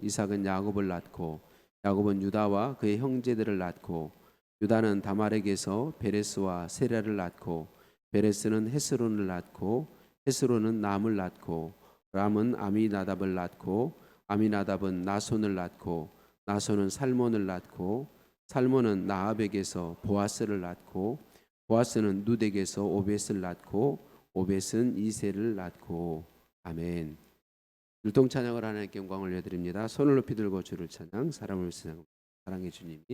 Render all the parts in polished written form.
이삭은 야곱을 낳고 야곱은 유다와 그의 형제들을 낳고 유다는 다말에게서 베레스와 세라를 낳고 베레스는 헤스론을 낳고 헤스론은 람을 낳고 람은 아미나답을 낳고 아미나답은 나손을 낳고 나손은 살몬을 낳고 살몬은 나압에게서 보아스를 낳고 보아스는 룻에게서 오벳을 낳고 오벳은 이새를 낳고. 아멘. 율동 찬양을 하나님께 영광을 올려드립니다. 손을 높이 들고 주를 찬양, 사람을 위해서 찬양. 사랑의 주님이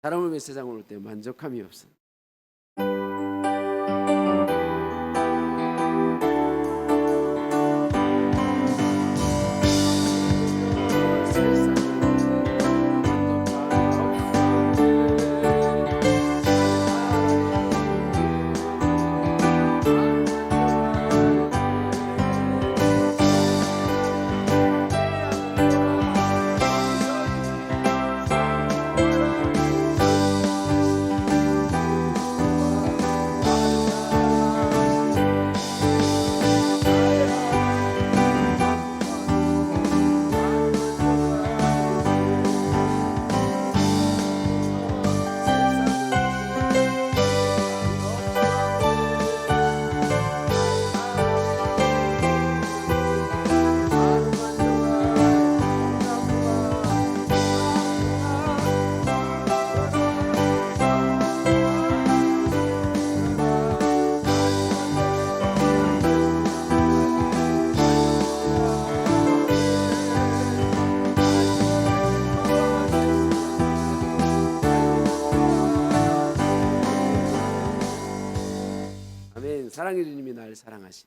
사람을 위해 세상을 올 때 만족함이 없습니다. 아멘. 사랑의 주님이 나를 사랑하시.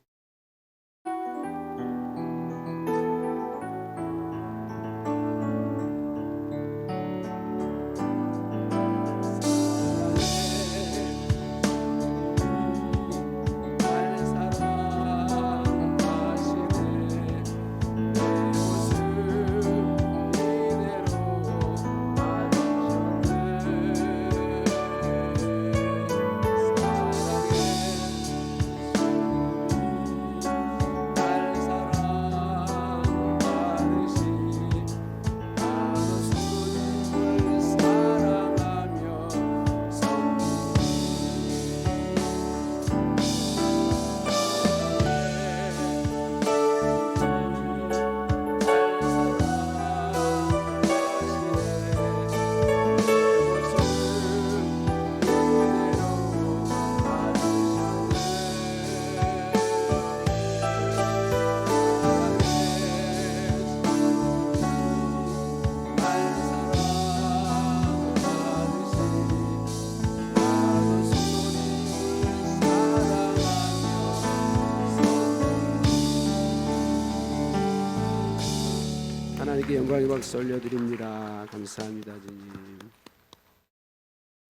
하나님께 영광의 박수 올려드립니다. 감사합니다, 주님.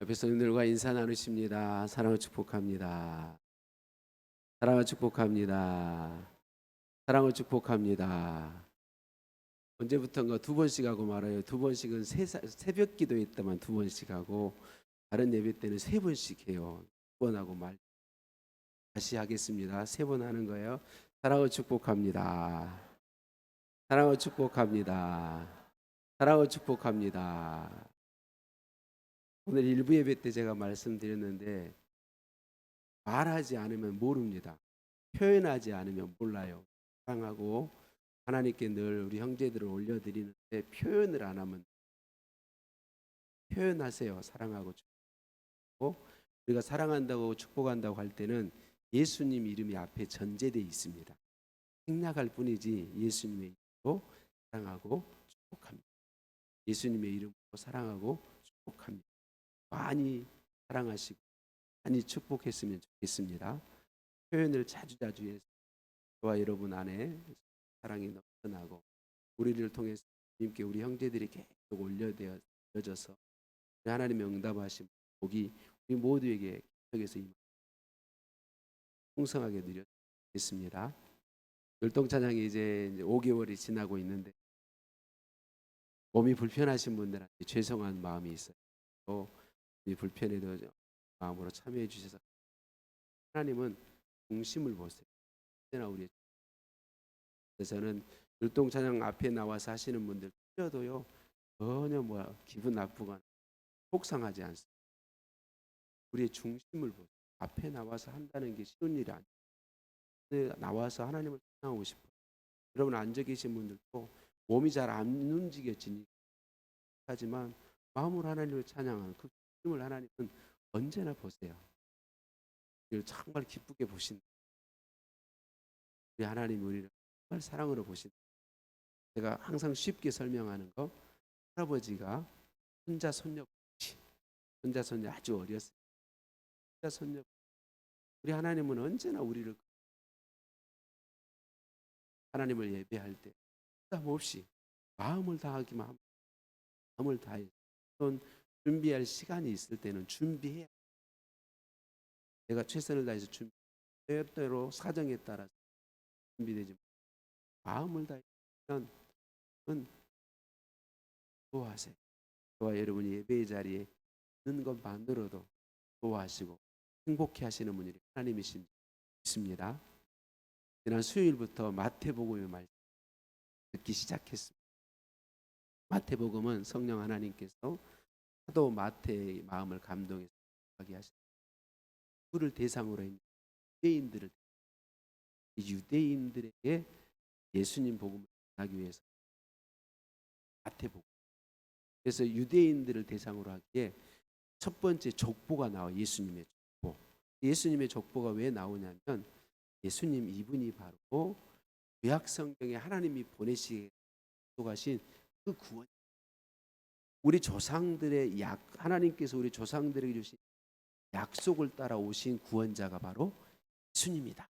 옆에 성도들과 인사 나누십니다. 사랑을 축복합니다. 사랑을 축복합니다. 사랑을 축복합니다. 언제부턴가 2번씩 하고 말아요. 2번씩은 새벽 기도회 때만 2번씩 하고 다른 예배 때는 3번씩 해요. 2번 하고 말 다시 하겠습니다. 3번 하는 거예요. 사랑을 축복합니다. 사랑을 축복합니다. 사랑을 축복합니다. 오늘 일부 예배 때 제가 말씀드렸는데 말하지 않으면 모릅니다. 표현하지 않으면 몰라요. 사랑하고 하나님께 늘 우리 형제들을 올려드리는데 표현을 안 하면 표현하세요. 사랑하고 축복하고 우리가 사랑한다고 축복한다고 할 때는 예수님 이름이 앞에 전제되어 있습니다. 생략할 뿐이지 예수님의 이름으로 사랑하고 축복합니다. 예수님의 이름으로 사랑하고 축복합니다. 많이 사랑하시고 많이 축복했으면 좋겠습니다. 표현을 자주자주 해서 저와 여러분 안에 사랑이 넘쳐나고 우리를 통해서 주님께 우리 형제들이 계속 올려져서 하나님의 응답하신 복이 우리 모두에게 계속해서 풍성하게 누렸습니다. 율동찬양이 이제 5개월이 지나고 있는데 몸이 불편하신 분들한테 죄송한 마음이 있어요. 또 불편해도 마음으로 참여해 주셔서 하나님은 중심을 보세요. 언제나 우리 그래서는 율동찬양 앞에 나와서 하시는 분들 틀려도요 전혀 기분 나쁘거나 속상하지 않습니다. 우리의 중심을 보세요. 앞에 나와서 한다는 게 쉬운 일이 아니에요. 나와서 하나님을 찬양하고 싶어요. 여러분 앉아 계신 분들도 몸이 잘 안 움직여지니 하지만 마음으로 하나님을 찬양하는 그 힘을 하나님은 언제나 보세요. 우리를 정말 기쁘게 보신다. 우리 하나님 우리를 정말 사랑으로 보신다. 제가 항상 쉽게 설명하는 거 할아버지가 손자 손녀 아주 어렸어요. 손자 손녀 우리 하나님은 언제나 우리를 하나님을 예배할 때 부담 없이 마음을 다하기만 하면 마음을 다해 또 준비할 시간이 있을 때는 준비해야 내가 최선을 다해서 때때로 사정에 따라서 준비되지 마음을 다하면 좋아하세요. 저와 여러분이 예배의 자리에 있는 것만으로도 좋아하시고 행복해 하시는 분이 하나님이신 믿습니다. 지난 수요일부터 마태복음의 말씀 듣기 시작했습니다. 마태복음은 성령 하나님께서 하도 마태의 마음을 감동해서 하게 하셨습니다. 누구를 대상으로 했냐? 유대인들에게 예수님 복음을 전하기 위해서 마태복음. 그래서 유대인들을 대상으로 하기에 첫 번째 족보가 나와. 예수님의 족보. 예수님의 족보가 왜 나오냐면 예수님 이분이 바로 구약 성경에 하나님이 보내시게 약속하신 그 구원. 우리 조상들의 하나님께서 우리 조상들에게 주신 약속을 따라 오신 구원자가 바로 예수님이다.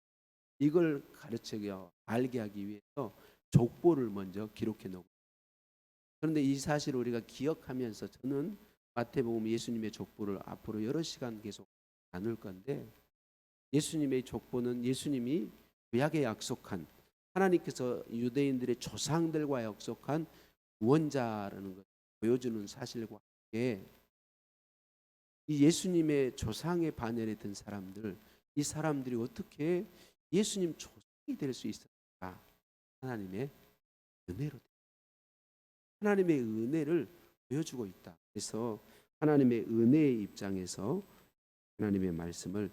이걸 가르치고 알게 하기 위해서 족보를 먼저 기록해 놓고 그런데 이 사실을 우리가 기억하면서 저는 마태복음 예수님의 족보를 앞으로 여러 시간 계속 나눌 건데 예수님의 족보는 예수님이 구약에 약속한 하나님께서 유대인들의 조상들과 약속한 구원자라는 것을 보여주는 사실과 함께 이 예수님의 조상의 반열에 든 사람들 이 사람들이 어떻게 예수님 조상이 될 수 있었을까? 하나님의 은혜로 하나님의 은혜를 보여주고 있다. 그래서 하나님의 은혜의 입장에서 하나님의 말씀을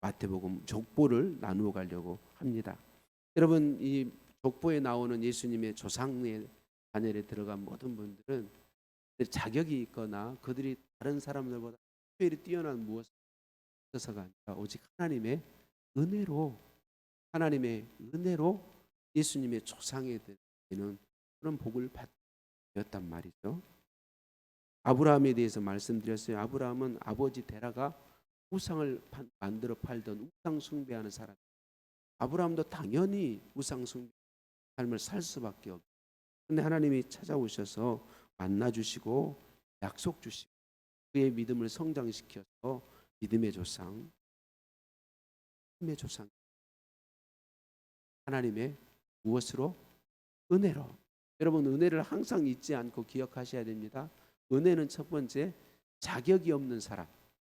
마태복음 족보를 나누어 가려고 합니다. 여러분 이 족보에 나오는 예수님의 조상의 반열에 들어간 모든 분들은 자격이 있거나 그들이 다른 사람들보다 특별히 뛰어난 무엇을 있어서가 아니라 오직 하나님의 은혜로 예수님의 조상에 되는 그런 복을 받았단 말이죠. 아브라함에 대해서 말씀드렸어요. 아브라함은 아버지 데라가 우상을 만들어 팔던 우상 숭배하는 사람. 아브라함도 당연히 우상 숭배 삶을 살 수밖에 없고 근데 하나님이 찾아오셔서 만나 주시고 약속 주시고 그의 믿음을 성장시켜서 믿음의 조상, 힘의 조상, 하나님의 무엇으로? 은혜로. 여러분, 은혜를 항상 잊지 않고 기억하셔야 됩니다. 은혜는 첫 번째, 자격이 없는 사람.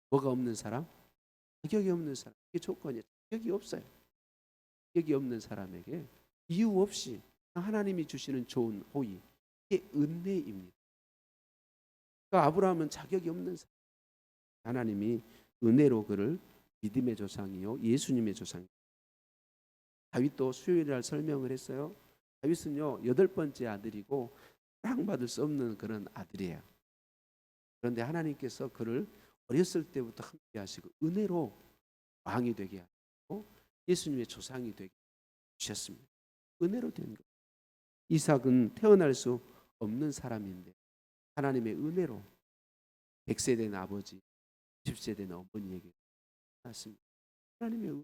뭐가 없는 사람? 자격이 없는 사람. 이게 조건이에요. 자격이 없어요. 자격이 없는 사람에게 이유 없이 하나님이 주시는 좋은 호의, 이게 은혜입니다. 그러니까 아브라함은 자격이 없는 사람. 하나님이 은혜로 그를 믿음의 조상이요 예수님의 조상. 다윗도 수요일 날 설명을 했어요. 다윗은요 8번째 아들이고 사랑받을 수 없는 그런 아들이에요. 그런데 하나님께서 그를 어렸을 때부터 함께 하시고 은혜로 왕이 되게 하시고 예수님의 조상이 되게 하셨습니다. 은혜로 된 것. 이삭은 태어날 수 없는 사람인데 하나님의 은혜로 100세 된 아버지, 10세 된 어머니에게 낳았습니다. 하나님의 은혜.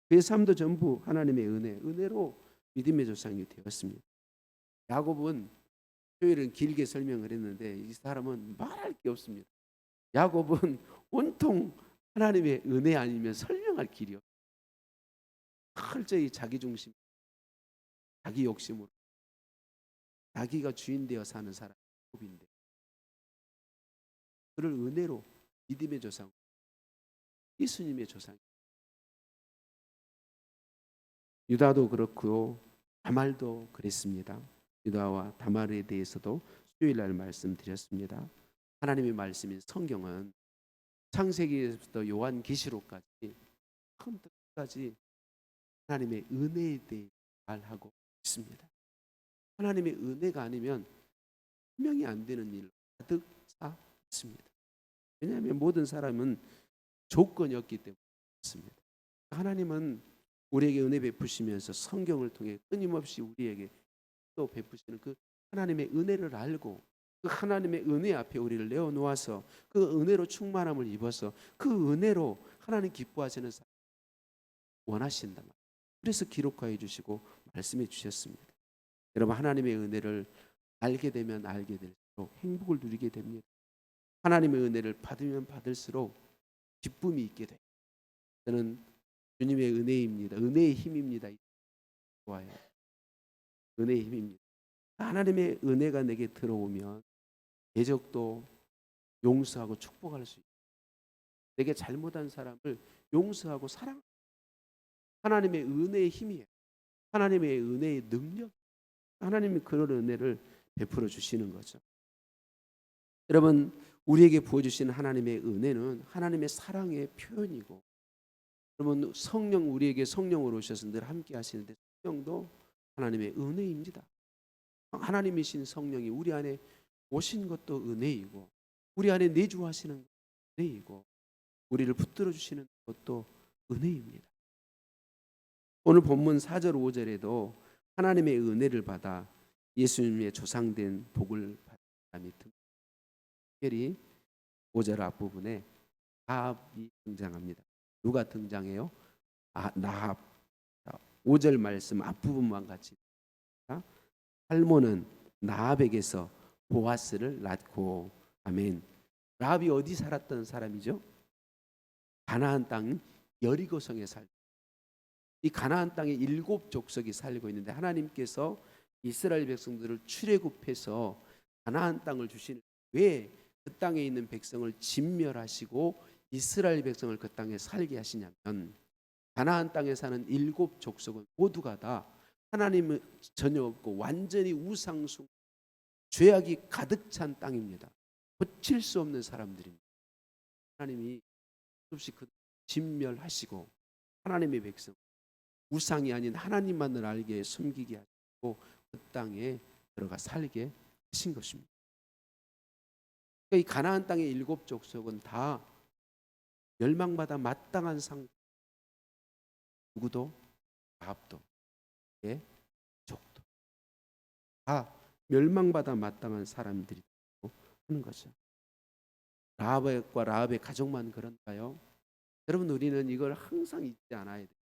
그의 삶도 전부 하나님의 은혜로 믿음의 조상이 되었습니다. 야곱은 토요일은 길게 설명을 했는데 이 사람은 말할 게 없습니다. 야곱은 온통 하나님의 은혜 아니면 설명할 길이 없어요. 철저히 자기 중심, 자기 욕심으로 자기가 주인 되어 사는 사람 야곱인데 그를 은혜로 믿음의 조상, 예수님의 조상. 유다도 그렇고 다말도 그랬습니다. 유다와 다말에 대해서도 수요일 날 말씀드렸습니다. 하나님의 말씀인 성경은 창세기에서부터 요한계시록까지 처음부터 끝까지 하나님의 은혜에 대해 말하고 있습니다. 하나님의 은혜가 아니면 설명이 안 되는 일로 가득 차 있습니다. 왜냐하면 모든 사람은 조건이었기 때문에 그렇습니다. 하나님은 우리에게 은혜 베푸시면서 성경을 통해 끊임없이 우리에게 또 베푸시는 그 하나님의 은혜를 알고 그 하나님의 은혜 앞에 우리를 내어놓아서 그 은혜로 충만함을 입어서 그 은혜로 하나님 기뻐하시는 삶을 원하신단 말이에요. 그래서 기록하여 주시고 말씀해 주셨습니다. 여러분, 하나님의 은혜를 알게 되면 알게 될수록 행복을 누리게 됩니다. 하나님의 은혜를 받으면 받을수록 기쁨이 있게 돼요. 저는 주님의 은혜입니다. 은혜의 힘입니다. 좋아요. 은혜의 힘입니다. 하나님의 은혜가 내게 들어오면 대적도 용서하고 축복할 수 있어요. 내게 잘못한 사람을 용서하고 사랑. 하나님의 은혜의 힘이에요. 하나님의 은혜의 능력. 하나님이 그런 은혜를 베풀어 주시는 거죠. 여러분, 우리에게 부어주시는 하나님의 은혜는 하나님의 사랑의 표현이고, 여러분 성령 우리에게 성령으로 오셔서 늘 함께 하시는데 성령도 하나님의 은혜입니다. 하나님이신 성령이 우리 안에 오신 것도 은혜이고, 우리 안에 내주하시는 은혜이고, 우리를 붙들어 주시는 것도 은혜입니다. 오늘 본문 4절 5절에도 하나님의 은혜를 받아 예수님의 조상된 복을 받은 사람이 특별히 5절 앞부분에 라합이 등장합니다. 누가 등장해요? 라합. 5절 말씀 앞부분만 같이. 살몬은 라합에게서 보아스를 낳고. 아멘. 라합이 어디 살았던 사람이죠? 가나안 땅 여리고성에 살고, 이 가나안 땅에 7족속이 살고 있는데 하나님께서 이스라엘 백성들을 출애굽해서 가나안 땅을 주시는, 왜 그 땅에 있는 백성을 진멸하시고 이스라엘 백성을 그 땅에 살게 하시냐면, 가나안 땅에 사는 7족속은 모두가 다 하나님은 전혀 없고 완전히 우상숭, 죄악이 가득 찬 땅입니다. 고칠 수 없는 사람들입니다. 하나님이 없이 그 진멸하시고 하나님의 백성, 우상이 아닌 하나님만을 알게 숨기게 하시고 그 땅에 들어가 살게 하신 것입니다. 이 가나안 땅의 7족속은 다 멸망받아 마땅한 상. 누구도? 라합도, 예, 족도 다 멸망받아 마땅한 사람들이 하는 거죠. 라합과 라합의 가족만 그런가요? 여러분, 우리는 이걸 항상 잊지 않아야 돼요.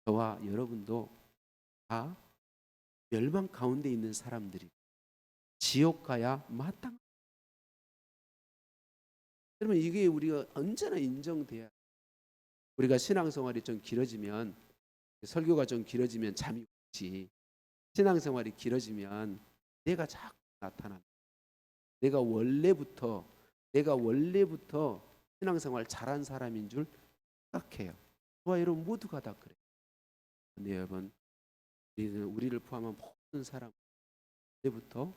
저와 여러분도 다 멸망 가운데 있는 사람들이 지옥 가야 마땅. 그러면 이게 우리가 언제나 인정돼야. 우리가 신앙생활이 좀 길어지면, 설교가 좀 길어지면 잠이 오지. 신앙생활이 길어지면 내가 자꾸 나타나. 내가 원래부터 신앙생활 잘한 사람인 줄 생각해요. 저와 여러분 모두가 다 그래요. 근데 여러분, 우리를 포함한 모든 사람, 때부터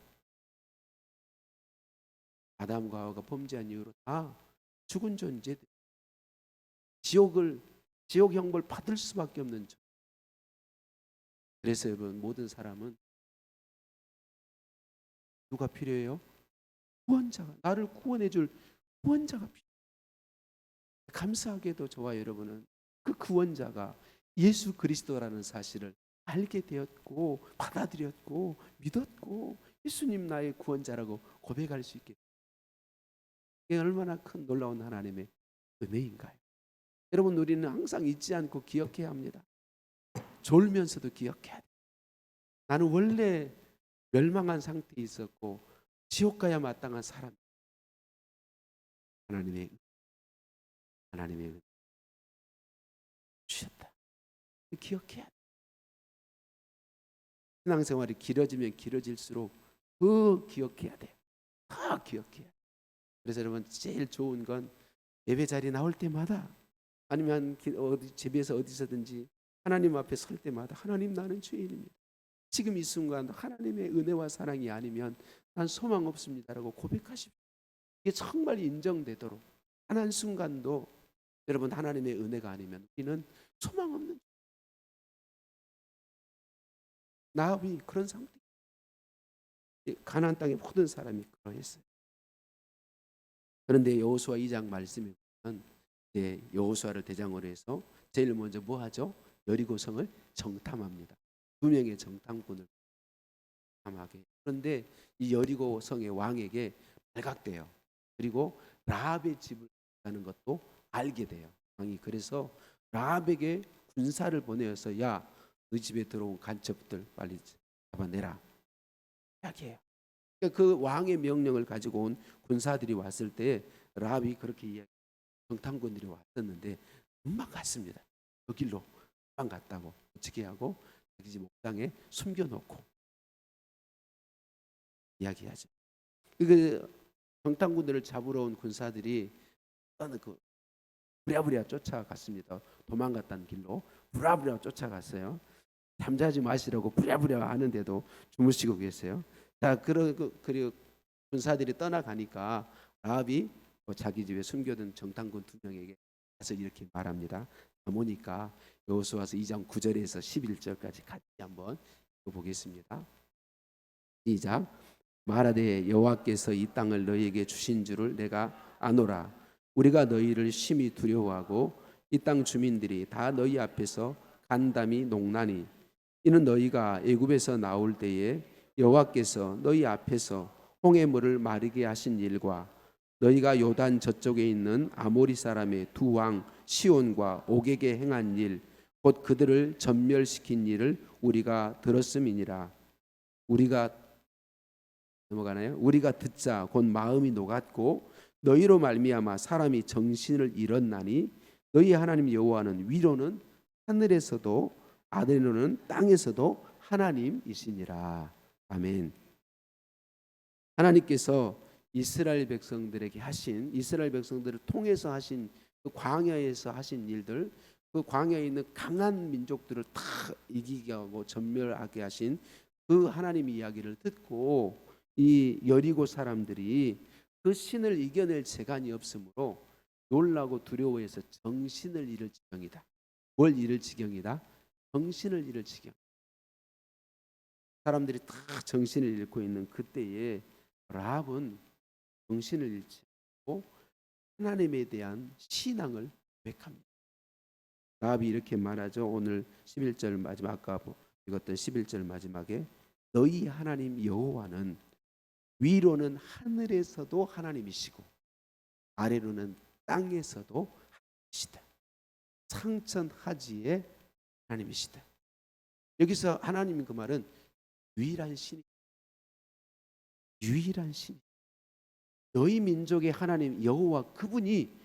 아담과 하와가 범죄한 이후로 다 죽은 존재들, 지옥 형벌 받을 수밖에 없는 존재. 그래서 여러분, 모든 사람은 누가 필요해요? 구원자가, 나를 구원해줄 구원자가 필요해요. 감사하게도 저와 여러분은 그 구원자가 예수 그리스도라는 사실을 알게 되었고, 받아들였고, 믿었고, 예수님 나의 구원자라고 고백할 수 있게. 이게 얼마나 큰 놀라운 하나님의 은혜인가요? 여러분, 우리는 항상 잊지 않고 기억해야 합니다. 졸면서도 기억해야 돼요. 나는 원래 멸망한 상태에 있었고 지옥 가야 마땅한 사람. 하나님의 은혜 주셨다. 기억해야 돼. 신앙생활이 길어지면 길어질수록 더 기억해야 돼요. 더 기억해야 돼. 그래서 여러분, 제일 좋은 건 예배 자리 나올 때마다, 아니면 집에서 어디서든지 하나님 앞에 설 때마다, 하나님, 나는 죄인입니다. 지금 이 순간 하나님의 은혜와 사랑이 아니면 난 소망 없습니다라고 고백하십시오. 이게 정말 인정되도록. 단 한 순간도 여러분, 하나님의 은혜가 아니면 우리는 소망 없는, 나합이 그런 상태. 가나안 땅의 모든 사람이 그러했어요. 그런데 여호수아 2장 말씀에 보면, 여호수아를 대장으로 해서 제일 먼저 뭐 하죠? 여리고성을 정탐합니다. 2명의 정탐꾼을 함하게. 그런데 이 여리고성의 왕에게 발각돼요. 그리고 라합의 집을 가는 것도 알게 돼요. 왕이 그래서 라합에게 군사를 보내어서, 야, 너희 집에 들어온 간첩들 빨리 잡아내라 이야기해요. 그러니까 그 왕의 명령을 가지고 온 군사들이 왔을 때 라합이 그렇게 이야기. 정탐꾼들이 왔었는데 금방 갔습니다. 그 길로 금방 갔다고 어떻게 하고 자기 집 옥상에 숨겨놓고 이야기하죠. 그 정탐꾼들을 잡으러 온 군사들이 그 부랴부랴 쫓아갔습니다. 도망갔다는 길로 부랴부랴 쫓아갔어요. 잠자지 마시라고 부랴부랴 하는데도 주무시고 계세요. 자, 그리고 군사들이 떠나가니까 라합이 자기 집에 숨겨둔 정탐꾼 2명에게 가서 이렇게 말합니다. 보니까 여호수아서 2장 9절에서 11절까지 같이 한번 보겠습니다. 시작. 말하되 여호와께서 이 땅을 너희에게 주신 줄을 내가 아노라. 우리가 너희를 심히 두려워하고 이 땅 주민들이 다 너희 앞에서 간담이 농나니, 이는 너희가 애굽에서 나올 때에 여호와께서 너희 앞에서 홍해물을 마르게 하신 일과 너희가 요단 저쪽에 있는 아모리 사람의 2왕 시온과 옥에게 행한 일, 곧 그들을 전멸시킨 일을 우리가 들었음이니라. 우리가 넘어가나요? 우리가 듣자 곧 마음이 녹았고 너희로 말미암아 사람이 정신을 잃었나니, 너희 하나님 여호와는 위로는 하늘에서도 아래로는 땅에서도 하나님이시니라. 아멘. 하나님께서 이스라엘 백성들을 통해서 하신 그 광야에서 하신 일들, 그 광야에 있는 강한 민족들을 다 이기게 하고 전멸하게 하신 그 하나님 이야기를 듣고 이 여리고 사람들이 그 신을 이겨낼 재간이 없으므로 놀라고 두려워해서 정신을 잃을 지경이다. 뭘 잃을 지경이다? 정신을 잃을 지경. 사람들이 다 정신을 잃고 있는 그때에 라합은 정신을 잃지 않고 하나님에 대한 신앙을 고백합니다. 라합이 이렇게 말하죠. 오늘 11절 마지막, 아까 읽었던 11절 마지막에 너희 하나님 여호와는 위로는 하늘에서도 하나님이시고 아래로는 땅에서도 하나님이시다. 상천하지의 하나님이시다. 여기서 하나님, 그 말은 유일한 신이, 유일한 신. 너희 민족의 하나님 여호와 그분이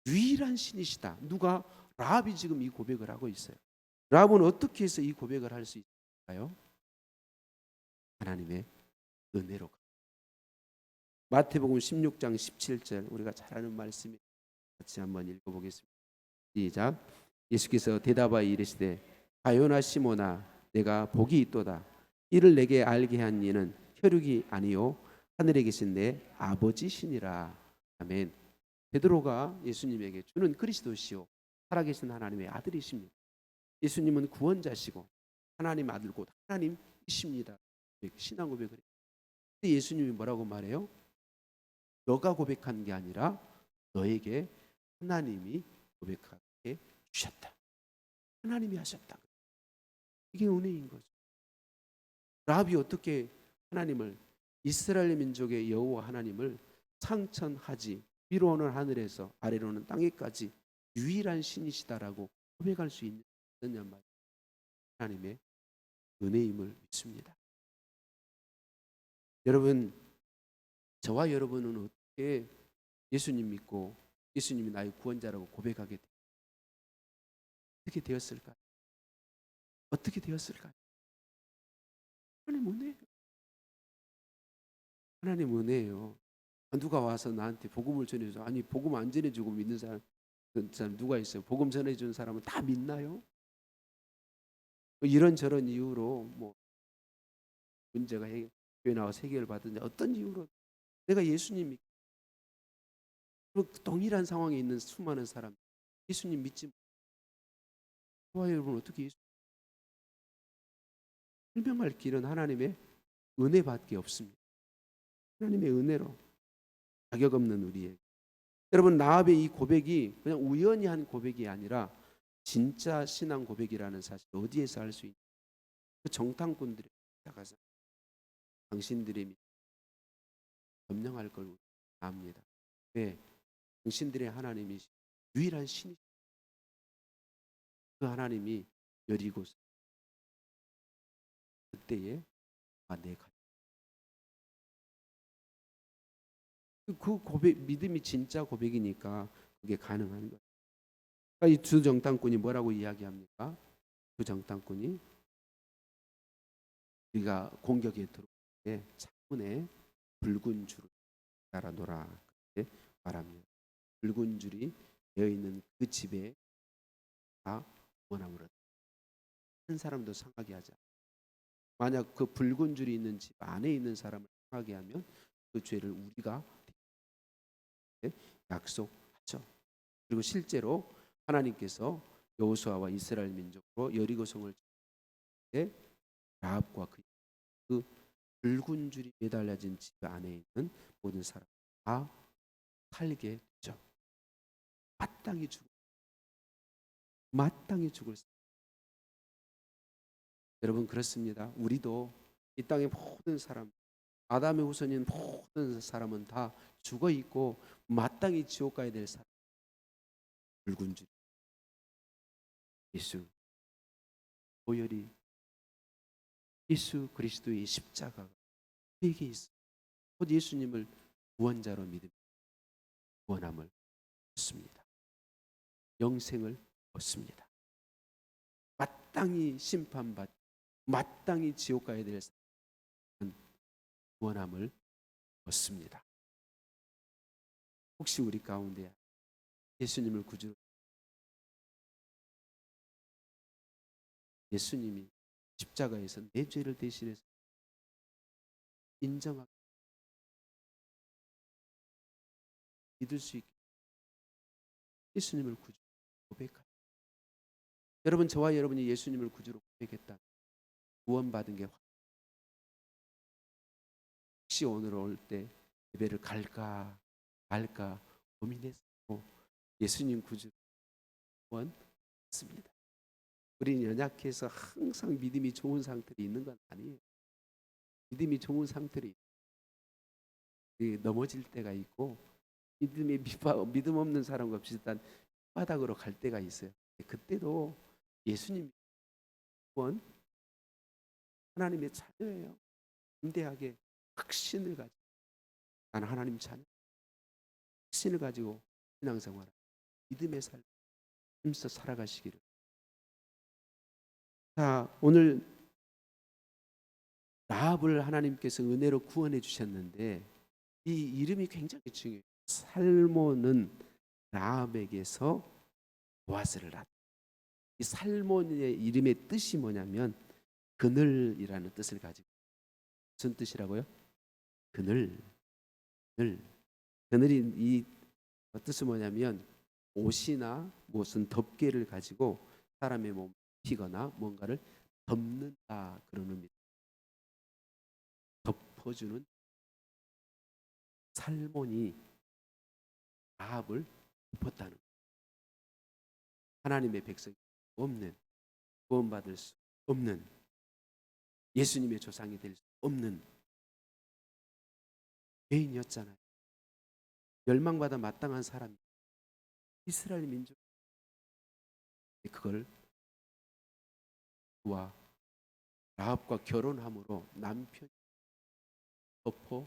유일한 신이시다. 누가? 라합이 지금 이 고백을 하고 있어요. 라합은 어떻게 해서 이 고백을 할 수 있을까요? 하나님의 은혜로. 마태복음 16장 17절 우리가 잘 아는 말씀이 같이 한번 읽어보겠습니다. 시작. 예수께서 대답하여 이르시되 가요나 시모나 내가 복이 있도다. 이를 내게 알게 한 이는 혈육이 아니요 하늘에 계신 내 아버지시니라. 아멘. 베드로가 예수님에게 주는 그리스도시요 살아계신 하나님의 아들이십니다. 예수님은 구원자시고 하나님 아들 곧 하나님이십니다. 신앙 고백을 해요. 예수님이 뭐라고 말해요? 너가 고백한 게 아니라 너에게 하나님이 고백하게 주셨다. 하나님이 하셨다. 이게 은혜인 거죠. 라합이 어떻게 하나님을, 이스라엘 민족의 여호와 하나님을 상천하지 위로는 하늘에서 아래로는 땅에까지 유일한 신이시다라고 고백할 수 있느냐 말이에요. 하나님의 은혜임을 믿습니다. 여러분, 저와 여러분은 어떻게 예수님 믿고 예수님이 나의 구원자라고 고백하게 어떻게 되었을까요? 어떻게 되었을까요? 하나님 은혜예요. 하나님 은혜예요. 누가 와서 나한테 복음을 전해줘. 아니 복음 안 전해주고 믿는 사람, 그 사람 누가 있어요? 복음 전해준 사람은 다 믿나요? 이런저런 이유로 뭐 문제가 교회 나와서 해결을 받든지 어떤 이유로 내가 예수님 믿고 동일한 상황에 있는 수많은 사람 예수님 믿지 못해요. 저와 여러분 어떻게 예수 설명할 길은 하나님의 은혜밖에 없습니다. 하나님의 은혜로 자격 없는 우리에게. 여러분 라합의 이 고백이 그냥 우연히 한 고백이 아니라 진짜 신앙 고백이라는 사실 어디에서 알 수 있는? 그 정탐꾼들이 나가서 당신들의 점령할 걸 압니다. 왜? 당신들의 하나님이 유일한 신이 그 하나님이 여리고서 그때에 내가 그 고백 믿음이 진짜 고백이니까 그게 가능한 거예요. 이 두 정탐꾼이 뭐라고 이야기합니까? 두 정탐꾼이 우리가 공격에 들어올 때 창문에 붉은 줄을 달아놓으라 그렇게 말합니다. 붉은 줄이 되어 있는 그 집에 다 원함으로 한 사람도 상하게 하자. 만약 그 붉은 줄이 있는 집 안에 있는 사람을 상하게 하면 그 죄를 우리가 약속하죠. 그리고 실제로 하나님께서 여호수아와 이스라엘 민족으로 여리고 성을 때 라합과 그 붉은 줄이 매달려진 집 안에 있는 모든 사람 다 살게 되죠. 마땅히 죽을 여러분 그렇습니다. 우리도 이 땅의 모든 사람 아담의 후손인 모든 사람은 다 죽어 있고 마땅히 지옥 가야 될 사람 붉은 줄 예수 보혈이 예수 그리스도의 십자가가 우리에게 있어. 곧 예수님을 구원자로 믿음 구원함을 얻습니다. 영생을 얻습니다. 마땅히 심판받 마땅히 지옥 가야 될 사람은 구원함을 얻습니다. 혹시 우리 가운데 예수님을 구주로 예수님이 십자가에서 내 죄를 대신해서 인정하고 믿을 수 있게 예수님을 구주로 고백하라. 여러분 저와 여러분이 예수님을 구주로 고백했다. 구원받은 게 혹시 오늘 올 때 예배를 갈까 말까 고민했고 예수님 구주로 구원했습니다. 우리는 연약해서 항상 믿음이 좋은 상태에 있는 건 아니에요. 믿음이 좋은 상태에 넘어질 때가 있고 믿음 없는 사람과 비슷한 바닥으로 갈 때가 있어요. 그때도 예수님 구원 하나님의 자녀예요. 담대하게 확신을 가지고 나는 하나님 자녀, 확신을 가지고 신앙생활, 믿음의 삶 힘써 살아가시기를. 자, 오늘 라합을 하나님께서 은혜로 구원해 주셨는데 이 이름이 굉장히 중요해요. 살몬은 라합에게서 보아스를 낳았다. 이 살몬의 이름의 뜻이 뭐냐면 그늘이라는 뜻을 가지고, 무슨 뜻이라고요? 그늘. 그늘이 이 뜻은 뭐냐면 옷이나 무슨 덮개를 가지고 사람의 몸을 피거나 뭔가를 덮는다, 그런 의미. 덮어주는. 살몬이 라합을 덮었다는, 하나님의 백성이 없는, 구원받을 수 없는, 예수님의 조상이 될 수 없는 죄인이었잖아요. 멸망받아 마땅한 사람, 이스라엘 민족. 그걸 그와 라합과 결혼함으로 남편이 덮어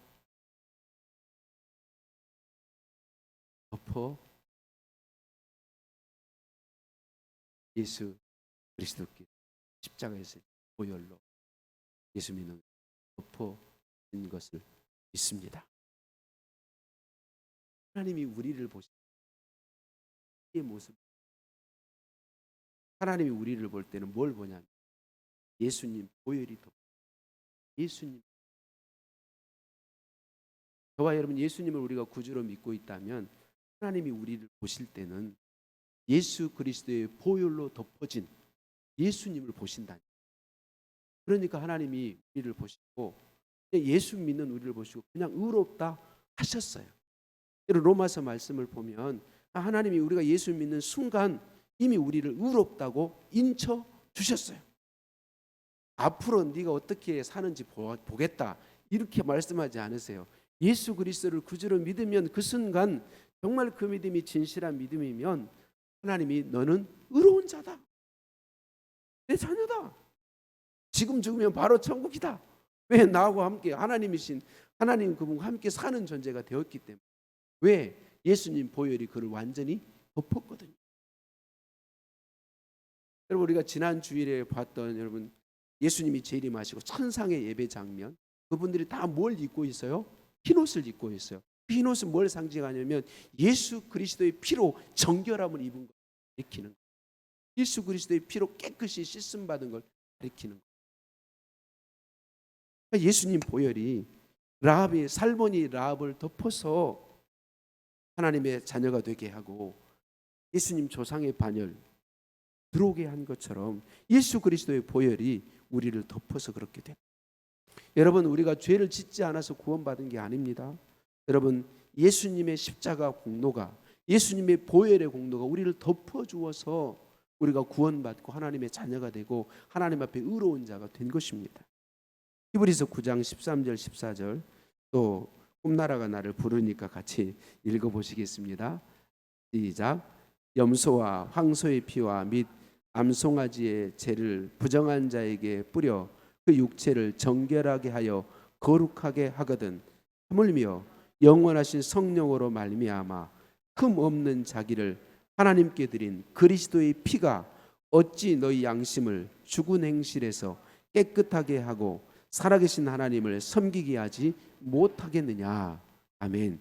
예수 그리스도께 십자가에서 보혈로 예수 믿는 덮어진 것을 믿습니다. 하나님이 우리를 보시는 이 모습, 하나님이 우리를 볼 때는 뭘 보냐면 예수님 보혈이 덮어. 예수님, 저와 여러분 예수님을 우리가 구주로 믿고 있다면 하나님이 우리를 보실 때는 예수 그리스도의 보혈로 덮어진 예수님을 보신다니. 그러니까 하나님이 우리를 보시고 예수 믿는 우리를 보시고 그냥 의롭다 하셨어요. 로마서 말씀을 보면 하나님이 우리가 예수 믿는 순간 이미 우리를 의롭다고 인쳐 주셨어요. 앞으로 네가 어떻게 사는지 보겠다 이렇게 말씀하지 않으세요. 예수 그리스도를 구주로 믿으면 그 순간 정말 그 믿음이 진실한 믿음이면 하나님이 너는 의로운 자다, 내 자녀다, 지금 죽으면 바로 천국이다. 왜? 나하고 함께 하나님이신 하나님 그분과 함께 사는 존재가 되었기 때문에. 왜? 예수님 보혈이 그를 완전히 덮었거든요. 여러분 우리가 지난 주일에 봤던 여러분 예수님이 재림하시고 천상의 예배 장면, 그분들이 다 뭘 입고 있어요? 흰옷을 입고 있어요. 흰 옷은 뭘 상징하냐면 예수 그리스도의 피로 정결함을 입은 걸 가리키는 거예요. 예수 그리스도의 피로 깨끗이 씻음 받은 걸 가리키는 거예요. 그러니까 예수님 보혈이 살몬이 라합을 덮어서 하나님의 자녀가 되게 하고 예수님 조상의 반열 들어오게 한 것처럼 예수 그리스도의 보혈이 우리를 덮어서 그렇게 됩니다. 여러분 우리가 죄를 짓지 않아서 구원받은 게 아닙니다. 여러분 예수님의 십자가 공로가, 예수님의 보혈의 공로가 우리를 덮어주어서 우리가 구원받고 하나님의 자녀가 되고 하나님 앞에 의로운 자가 된 것입니다. 히브리서 9장 13절 14절 또 꿈나라가 나를 부르니까 같이 읽어보시겠습니다. 시작. 염소와 황소의 피와 및 암송아지의 죄를 부정한 자에게 뿌려 그 육체를 정결하게 하여 거룩하게 하거든 하물며 영원하신 성령으로 말미암아 흠 없는 자기를 하나님께 드린 그리스도의 피가 어찌 너희 양심을 죽은 행실에서 깨끗하게 하고 살아계신 하나님을 섬기게 하지 못하겠느냐. 아멘.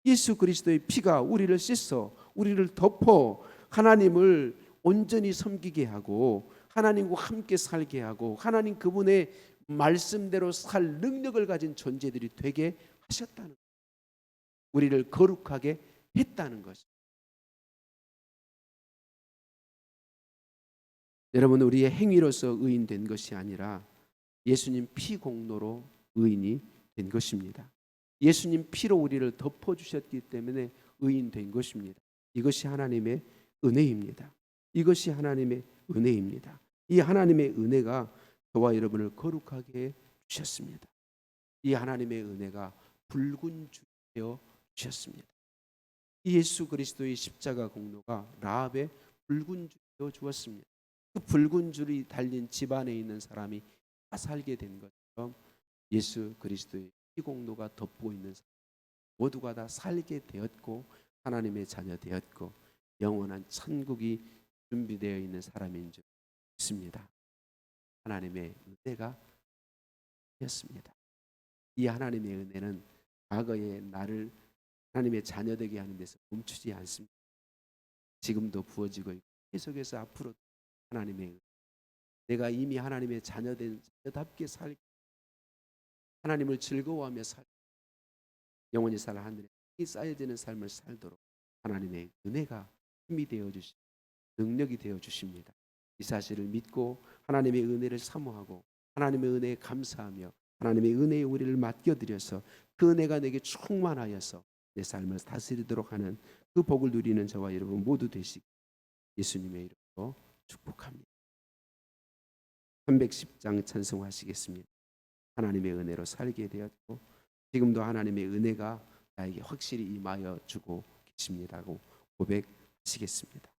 예수 그리스도의 피가 우리를 씻어 우리를 덮어 하나님을 온전히 섬기게 하고 하나님과 함께 살게 하고 하나님 그분의 말씀대로 살 능력을 가진 존재들이 되게 하셨다는 것, 우리를 거룩하게 했다는 것. 여러분 우리의 행위로서 의인 된 것이 아니라 예수님 피 공로로 의인이 된 것입니다. 예수님 피로 우리를 덮어주셨기 때문에 의인 된 것입니다. 이것이 하나님의 은혜입니다. 이것이 하나님의 은혜입니다. 이 하나님의 은혜가 저와 여러분을 거룩하게 해 주셨습니다. 이 하나님의 은혜가 붉은 줄이 되어 주셨습니다. 이 예수 그리스도의 십자가 공로가 라합의 붉은 줄이 되어 주었습니다. 그 붉은 줄이 달린 집안에 있는 사람이 다 살게 된 것처럼 예수 그리스도의 피 공로가 덮고 있는 사람, 모두가 다 살게 되었고 하나님의 자녀 되었고 영원한 천국이 준비되어 있는 사람인 줄 믿습니다. 하나님의 은혜가 되었습니다. 이 하나님의 은혜는 과거의 나를 하나님의 자녀 되게 하는 데서 멈추지 않습니다. 지금도 부어지고 있고 계속해서 앞으로 하나님의 은혜, 내가 이미 하나님의 자녀된 자녀답게 살, 하나님을 즐거워하며 살, 영원히 살 하늘에 힘이 쌓여지는 삶을 살도록 하나님의 은혜가 힘이 되어 주시, 능력이 되어 주십니다. 이 사실을 믿고 하나님의 은혜를 사모하고 하나님의 은혜에 감사하며 하나님의 은혜에 우리를 맡겨드려서 그 은혜가 내게 충만하여서 내 삶을 다스리도록 하는 그 복을 누리는 저와 여러분 모두 되시기 예수님의 이름으로 축복합니다. 310장 찬송하시겠습니다. 하나님의 은혜로 살게 되었고 지금도 하나님의 은혜가 나에게 확실히 임하여 주고 계십니다고 고백하시겠습니다.